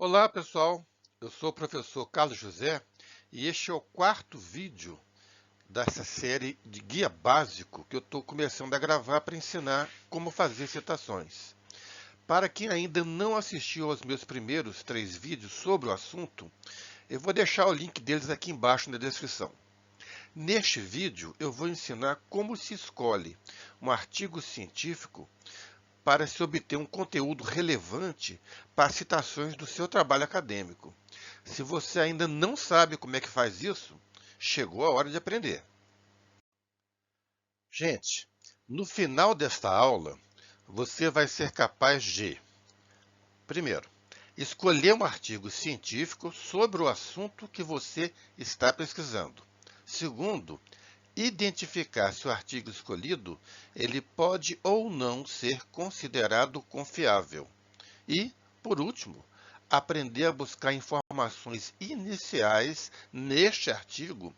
Olá, pessoal. Eu sou o professor Carlos José e este é o quarto vídeo dessa série de guia básico que eu estou começando a gravar para ensinar como fazer citações. Para quem ainda não assistiu aos meus primeiros 3 vídeos sobre o assunto, eu vou deixar o link deles aqui embaixo na descrição. Neste vídeo, eu vou ensinar como se escolhe um artigo científico para se obter um conteúdo relevante para citações do seu trabalho acadêmico. Se você ainda não sabe como é que faz isso, chegou a hora de aprender. Gente, no final desta aula, você vai ser capaz de, primeiro, escolher um artigo científico sobre o assunto que você está pesquisando. Segundo, identificar se o artigo escolhido ele pode ou não ser considerado confiável. E, por último, aprender a buscar informações iniciais neste artigo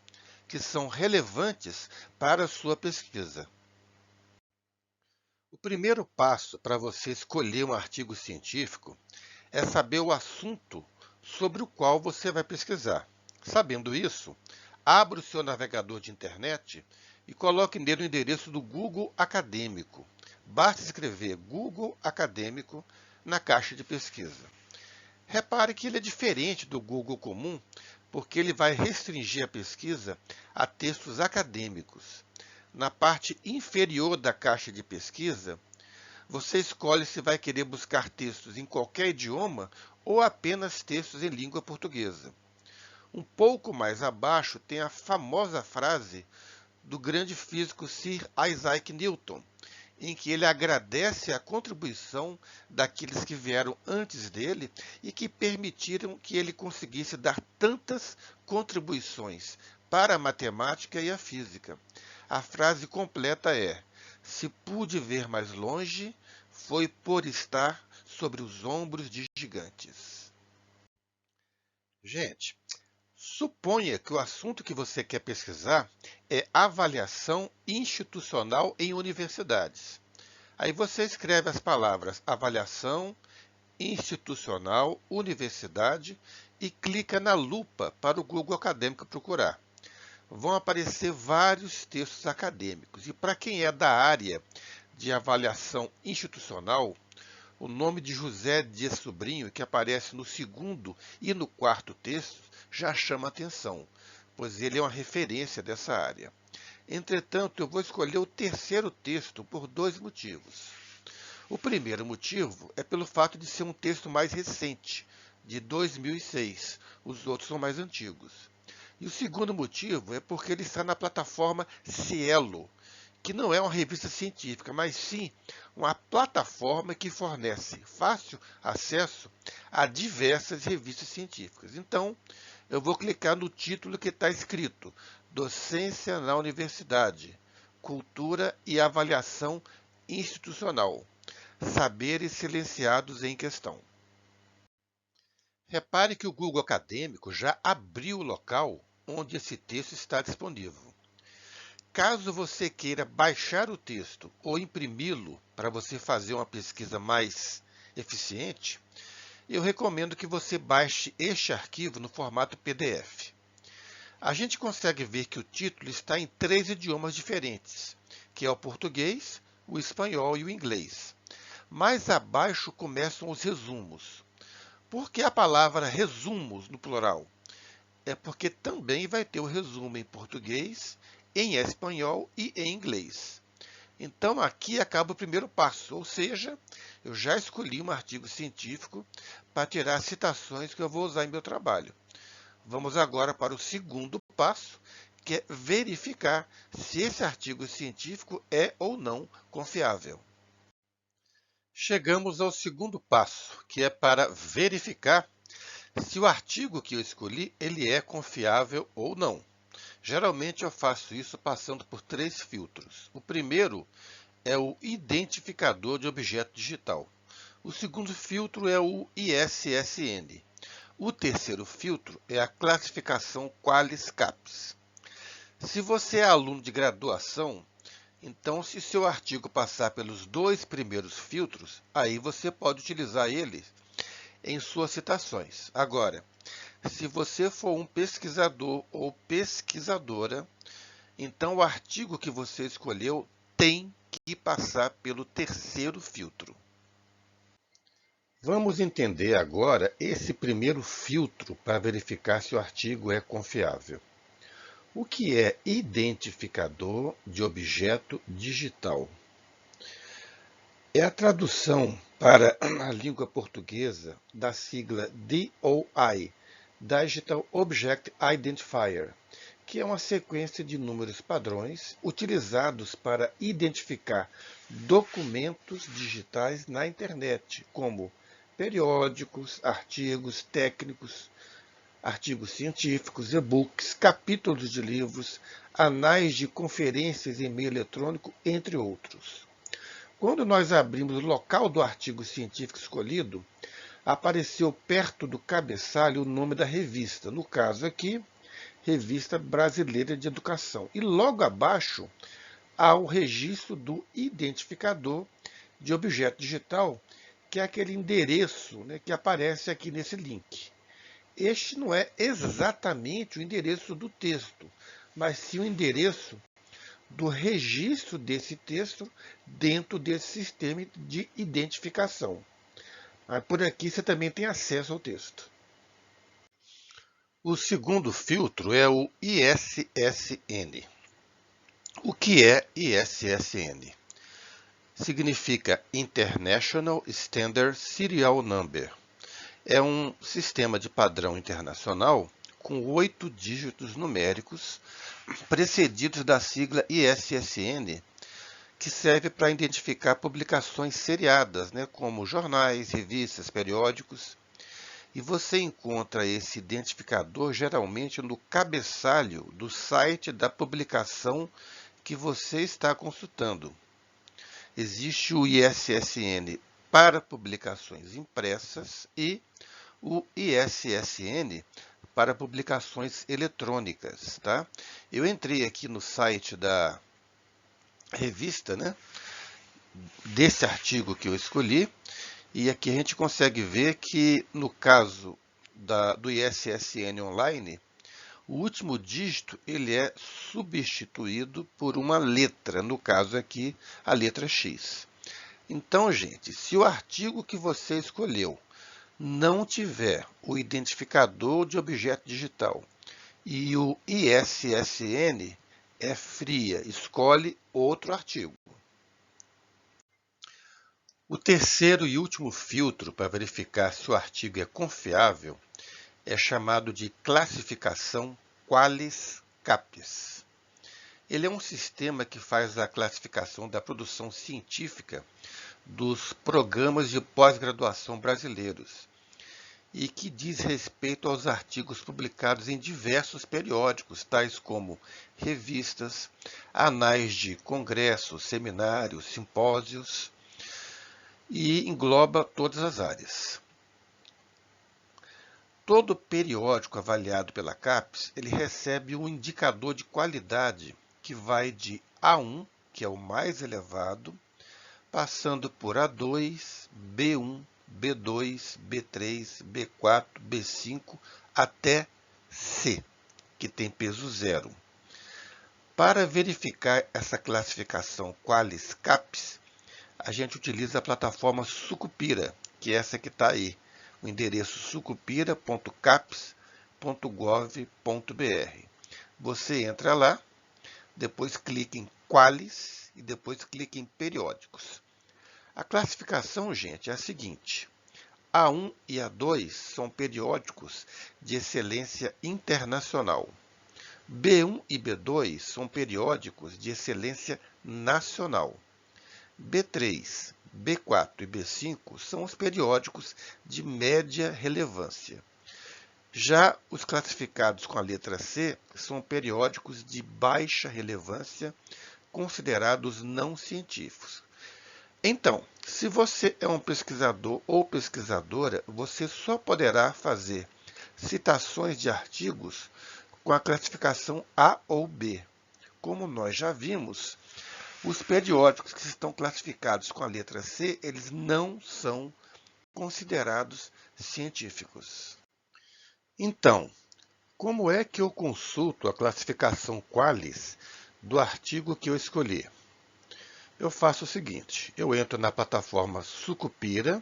que são relevantes para a sua pesquisa. O primeiro passo para você escolher um artigo científico é saber o assunto sobre o qual você vai pesquisar. Sabendo isso, abra o seu navegador de internet e coloque nele o endereço do Google Acadêmico. Basta escrever Google Acadêmico na caixa de pesquisa. Repare que ele é diferente do Google comum, porque ele vai restringir a pesquisa a textos acadêmicos. Na parte inferior da caixa de pesquisa, você escolhe se vai querer buscar textos em qualquer idioma ou apenas textos em língua portuguesa. Um pouco mais abaixo tem a famosa frase do grande físico Sir Isaac Newton, em que ele agradece a contribuição daqueles que vieram antes dele e que permitiram que ele conseguisse dar tantas contribuições para a matemática e a física. A frase completa é: se pude ver mais longe, foi por estar sobre os ombros de gigantes. Gente, suponha que o assunto que você quer pesquisar é avaliação institucional em universidades. Aí você escreve as palavras avaliação institucional, universidade e clica na lupa para o Google Acadêmico procurar. Vão aparecer vários textos acadêmicos. E para quem é da área de avaliação institucional, o nome de José Dias Sobrinho, que aparece no segundo e no quarto texto, já chama atenção, pois ele é uma referência dessa área. Entretanto, eu vou escolher o terceiro texto por 2 motivos. O primeiro motivo é pelo fato de ser um texto mais recente, de 2006. Os outros são mais antigos. E o segundo motivo é porque ele está na plataforma Cielo, que não é uma revista científica, mas sim uma plataforma que fornece fácil acesso a diversas revistas científicas. Então, eu vou clicar no título que está escrito Docência na Universidade, Cultura e Avaliação Institucional, Saberes Silenciados em Questão. Repare que o Google Acadêmico já abriu o local onde esse texto está disponível. Caso você queira baixar o texto ou imprimi-lo para você fazer uma pesquisa mais eficiente, eu recomendo que você baixe este arquivo no formato PDF. A gente consegue ver que o título está em 3 idiomas diferentes, que é o português, o espanhol e o inglês. Mais abaixo começam os resumos. Por que a palavra resumos no plural? É porque também vai ter o resumo em português, em espanhol e em inglês. Então, aqui acaba o primeiro passo, ou seja, eu já escolhi um artigo científico para tirar citações que eu vou usar em meu trabalho. Vamos agora para o segundo passo, que é verificar se esse artigo científico é ou não confiável. Chegamos ao segundo passo, que é para verificar se o artigo que eu escolhi ele é confiável ou não. Geralmente eu faço isso passando por 3 filtros. O primeiro é o identificador de objeto digital. O segundo filtro é o ISSN. O terceiro filtro é a classificação Qualis-CAPES. Se você é aluno de graduação, então se seu artigo passar pelos 2 primeiros filtros, aí você pode utilizar eles em suas citações. Agora, se você for um pesquisador ou pesquisadora, então o artigo que você escolheu tem que passar pelo terceiro filtro. Vamos entender agora esse primeiro filtro para verificar se o artigo é confiável. O que é identificador de objeto digital? É a tradução para a língua portuguesa da sigla DOI, Digital Object Identifier, que é uma sequência de números padrões utilizados para identificar documentos digitais na internet, como periódicos, artigos técnicos, artigos científicos, e-books, capítulos de livros, anais de conferências em meio eletrônico, entre outros. Quando nós abrimos o local do artigo científico escolhido, apareceu perto do cabeçalho o nome da revista, no caso aqui, Revista Brasileira de Educação. E logo abaixo há o registro do identificador de objeto digital, que é aquele endereço, né, que aparece aqui nesse link. Este não é exatamente o endereço do texto, mas sim o endereço do registro desse texto dentro desse sistema de identificação. Por aqui você também tem acesso ao texto. O segundo filtro é o ISSN. O que é ISSN? Significa International Standard Serial Number. É um sistema de padrão internacional com 8 dígitos numéricos, precedidos da sigla ISSN, que serve para identificar publicações seriadas, né, como jornais, revistas, periódicos. E você encontra esse identificador geralmente no cabeçalho do site da publicação que você está consultando. Existe o ISSN para publicações impressas e o ISSN para publicações eletrônicas. Tá? Eu entrei aqui no site da revista, né, desse artigo que eu escolhi, e aqui a gente consegue ver que, no caso do ISSN online, o último dígito ele é substituído por uma letra, no caso aqui, a letra X. Então, gente, se o artigo que você escolheu não tiver o identificador de objeto digital e o ISSN é fria, escolhe outro artigo. O terceiro e último filtro para verificar se o artigo é confiável é chamado de classificação Qualis-Capes. Ele é um sistema que faz a classificação da produção científica dos programas de pós-graduação brasileiros e que diz respeito aos artigos publicados em diversos periódicos, tais como revistas, anais de congressos, seminários, simpósios, e engloba todas as áreas. Todo periódico avaliado pela CAPES, ele recebe um indicador de qualidade que vai de A1, que é o mais elevado, passando por A2, B1, B2, B3, B4, B5, até C, que tem peso zero. Para verificar essa classificação Qualis-Capes, a gente utiliza a plataforma Sucupira, que é essa que está aí, o endereço sucupira.caps.gov.br. Você entra lá, depois clica em Qualis e depois clica em Periódicos. A classificação, gente, é a seguinte: A1 e A2 são periódicos de excelência internacional. B1 e B2 são periódicos de excelência nacional. B3, B4 e B5 são os periódicos de média relevância. Já os classificados com a letra C são periódicos de baixa relevância, considerados não científicos. Então, se você é um pesquisador ou pesquisadora, você só poderá fazer citações de artigos com a classificação A ou B. Como nós já vimos, os periódicos que estão classificados com a letra C, eles não são considerados científicos. Então, como é que eu consulto a classificação Qualis do artigo que eu escolhi? Eu faço o seguinte, eu entro na plataforma Sucupira,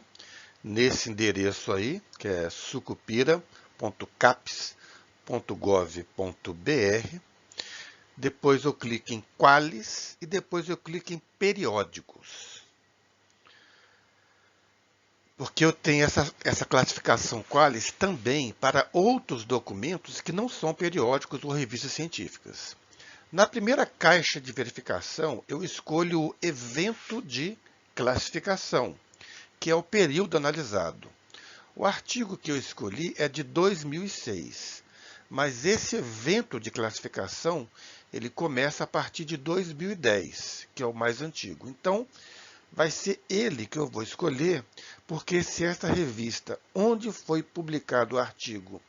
nesse endereço aí, que é sucupira.caps.gov.br, depois eu clico em Qualis e depois eu clico em Periódicos. Porque eu tenho essa classificação Qualis também para outros documentos que não são periódicos ou revistas científicas. Na primeira caixa de verificação, eu escolho o evento de classificação, que é o período analisado. O artigo que eu escolhi é de 2006, mas esse evento de classificação ele começa a partir de 2010, que é o mais antigo. Então, vai ser ele que eu vou escolher, porque se esta revista, onde foi publicado o artigo,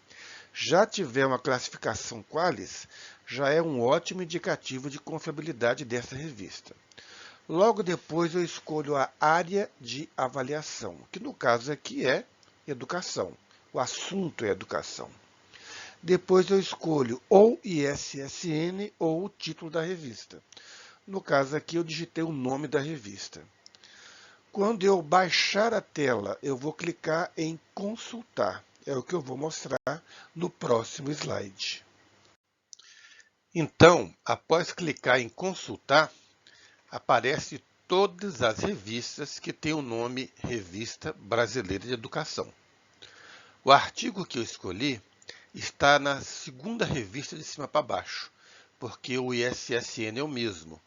já tiver uma classificação Qualis, já é um ótimo indicativo de confiabilidade dessa revista. Logo depois eu escolho a área de avaliação, que no caso aqui é educação. O assunto é educação. Depois eu escolho ou ISSN ou o título da revista. No caso aqui eu digitei o nome da revista. Quando eu baixar a tela, eu vou clicar em consultar. É o que eu vou mostrar no próximo slide. Então, após clicar em consultar, aparece todas as revistas que têm o nome Revista Brasileira de Educação. O artigo que eu escolhi está na segunda revista de cima para baixo, porque o ISSN é o mesmo.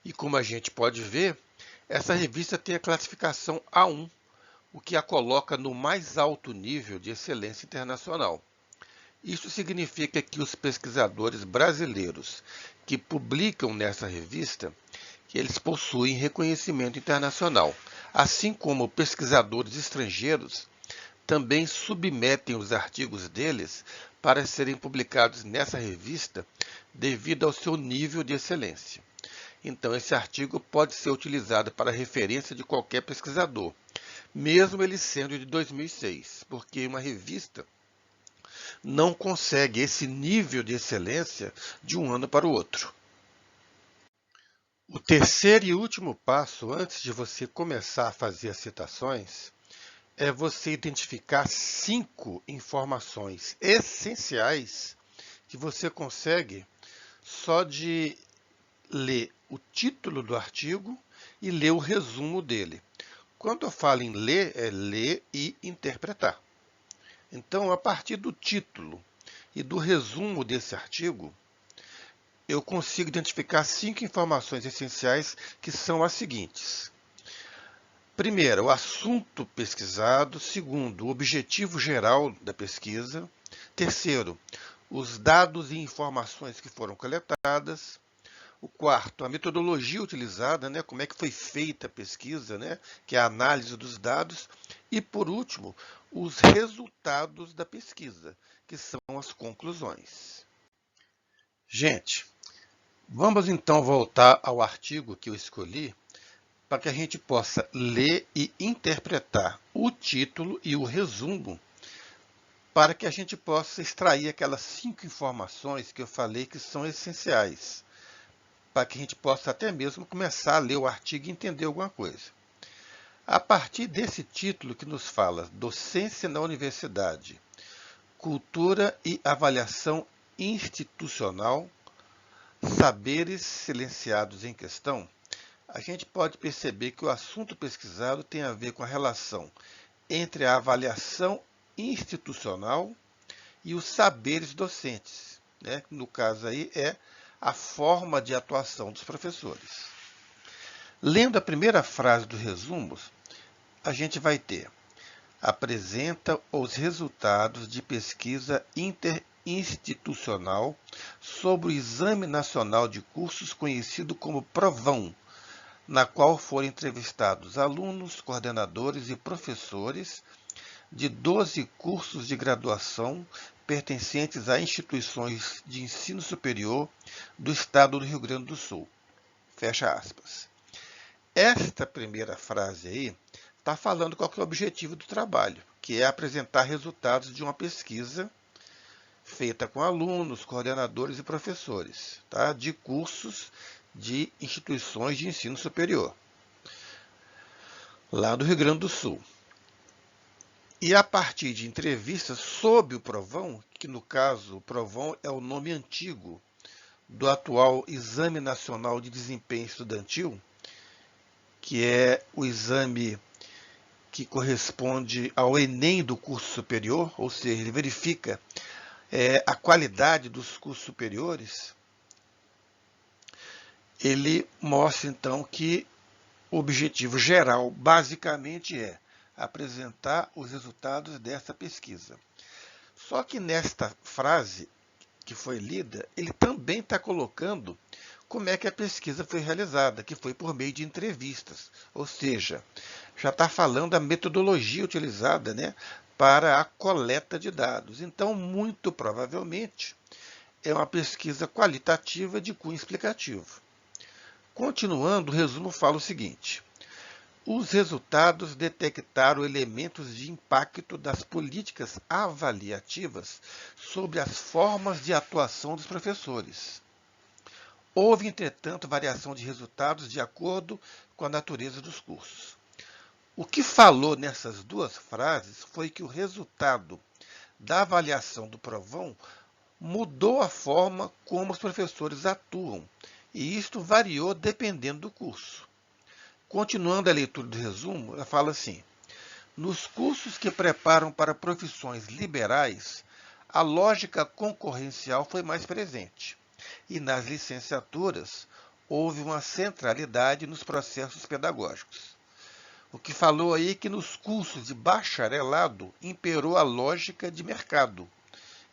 E como a gente pode ver, essa revista tem a classificação A1, o que a coloca no mais alto nível de excelência internacional. Isso significa que os pesquisadores brasileiros que publicam nessa revista, que eles possuem reconhecimento internacional, assim como pesquisadores estrangeiros também submetem os artigos deles para serem publicados nessa revista devido ao seu nível de excelência. Então, esse artigo pode ser utilizado para referência de qualquer pesquisador, mesmo ele sendo de 2006, porque uma revista não consegue esse nível de excelência de um ano para o outro. O terceiro e último passo, antes de você começar a fazer as citações, é você identificar 5 informações essenciais que você consegue só de ler o título do artigo e ler o resumo dele. Quando eu falo em ler, é ler e interpretar. Então, a partir do título e do resumo desse artigo, eu consigo identificar 5 informações essenciais que são as seguintes. Primeiro, o assunto pesquisado. Segundo, o objetivo geral da pesquisa. Terceiro, os dados e informações que foram coletadas. O quarto, a metodologia utilizada, como é que foi feita a pesquisa, que é a análise dos dados. E, por último, os resultados da pesquisa, que são as conclusões. Gente, vamos então voltar ao artigo que eu escolhi para que a gente possa ler e interpretar o título e o resumo para que a gente possa extrair aquelas 5 informações que eu falei que são essenciais, para que a gente possa até mesmo começar a ler o artigo e entender alguma coisa. A partir desse título que nos fala Docência na Universidade, Cultura e Avaliação Institucional, Saberes Silenciados em Questão, a gente pode perceber que o assunto pesquisado tem a ver com a relação entre a avaliação institucional e os saberes docentes. No caso aí é a forma de atuação dos professores. Lendo a primeira frase do resumo, a gente vai ter: apresenta os resultados de pesquisa interinstitucional sobre o Exame Nacional de Cursos, conhecido como Provão, na qual foram entrevistados alunos, coordenadores e professores de 12 cursos de graduação pertencentes a instituições de ensino superior do estado do Rio Grande do Sul. Fecha aspas. Esta primeira frase aí está falando qual que é o objetivo do trabalho, que é apresentar resultados de uma pesquisa feita com alunos, coordenadores e professores, tá? De cursos de instituições de ensino superior, lá do Rio Grande do Sul. E a partir de entrevistas sob o Provão, que no caso o Provão é o nome antigo do atual Exame Nacional de Desempenho Estudantil, que é o exame que corresponde ao Enem do curso superior, ou seja, ele verifica a qualidade dos cursos superiores. Ele mostra então que o objetivo geral, basicamente, é apresentar os resultados dessa pesquisa. Só que nesta frase que foi lida, ele também está colocando como é que a pesquisa foi realizada, que foi por meio de entrevistas, ou seja, já está falando da metodologia utilizada, né, para a coleta de dados. Então, muito provavelmente, é uma pesquisa qualitativa de cunho explicativo. Continuando, o resumo fala o seguinte: os resultados detectaram elementos de impacto das políticas avaliativas sobre as formas de atuação dos professores. Houve, entretanto, variação de resultados de acordo com a natureza dos cursos. O que falou nessas duas frases foi que o resultado da avaliação do Provão mudou a forma como os professores atuam, e isto variou dependendo do curso. Continuando a leitura do resumo, ela fala assim: nos cursos que preparam para profissões liberais, a lógica concorrencial foi mais presente, e nas licenciaturas houve uma centralidade nos processos pedagógicos. O que falou aí é que nos cursos de bacharelado imperou a lógica de mercado,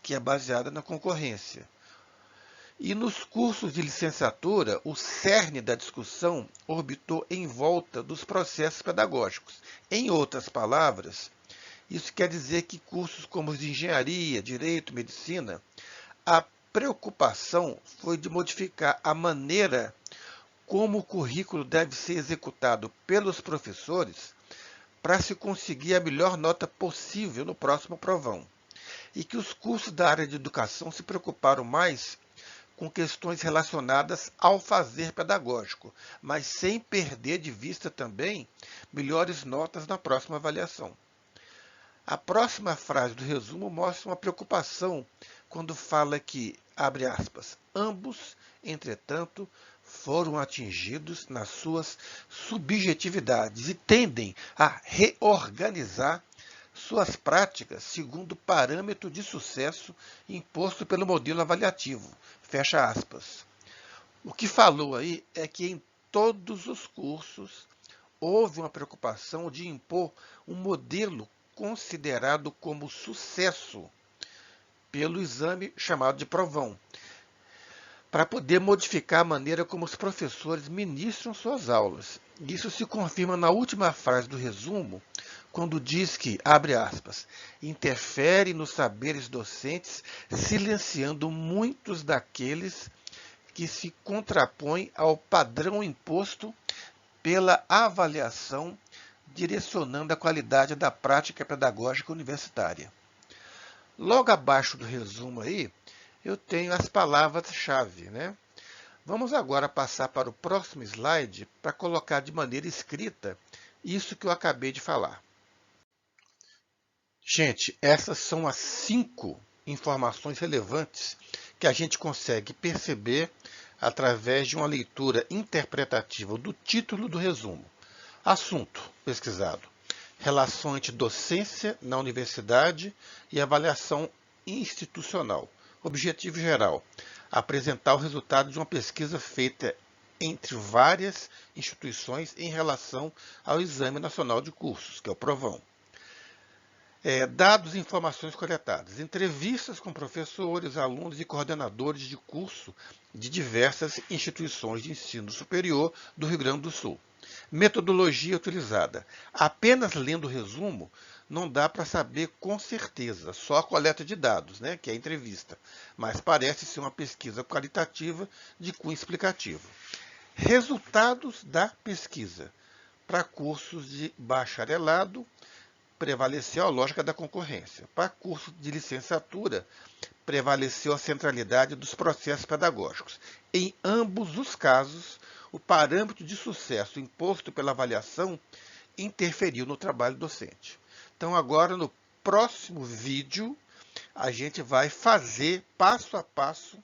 que é baseada na concorrência. E nos cursos de licenciatura, o cerne da discussão orbitou em volta dos processos pedagógicos. Em outras palavras, isso quer dizer que cursos como os de engenharia, direito, medicina, a preocupação foi de modificar a maneira como o currículo deve ser executado pelos professores para se conseguir a melhor nota possível no próximo provão. E que os cursos da área de educação se preocuparam mais com questões relacionadas ao fazer pedagógico, mas sem perder de vista também melhores notas na próxima avaliação. A próxima frase do resumo mostra uma preocupação quando fala que, abre aspas, ambos, entretanto, foram atingidos nas suas subjetividades e tendem a reorganizar suas práticas segundo o parâmetro de sucesso imposto pelo modelo avaliativo. Fecha aspas. O que falou aí é que em todos os cursos houve uma preocupação de impor um modelo considerado como sucesso pelo exame chamado de Provão, para poder modificar a maneira como os professores ministram suas aulas. Isso se confirma na última frase do resumo, quando diz que, abre aspas, interfere nos saberes docentes, silenciando muitos daqueles que se contrapõem ao padrão imposto pela avaliação, direcionando a qualidade da prática pedagógica universitária. Logo abaixo do resumo aí, eu tenho as palavras-chave, né? Vamos agora passar para o próximo slide para colocar de maneira escrita isso que eu acabei de falar. Gente, essas são as 5 informações relevantes que a gente consegue perceber através de uma leitura interpretativa do título do resumo. Assunto pesquisado: relação entre docência na universidade e avaliação institucional. Objetivo geral: apresentar o resultado de uma pesquisa feita entre várias instituições em relação ao Exame Nacional de Cursos, que é o Provão. Dados e informações coletadas. Entrevistas com professores, alunos e coordenadores de curso de diversas instituições de ensino superior do Rio Grande do Sul. Metodologia utilizada. Apenas lendo o resumo, não dá para saber com certeza, só a coleta de dados, né, que é a entrevista, mas parece ser uma pesquisa qualitativa de cunho explicativo. Resultados da pesquisa. Para cursos de bacharelado, prevaleceu a lógica da concorrência. Para curso de licenciatura, prevaleceu a centralidade dos processos pedagógicos. Em ambos os casos, o parâmetro de sucesso imposto pela avaliação interferiu no trabalho docente. Então, agora, no próximo vídeo, a gente vai fazer, passo a passo,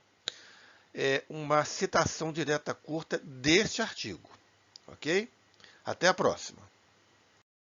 uma citação direta curta deste artigo. Ok? Até a próxima.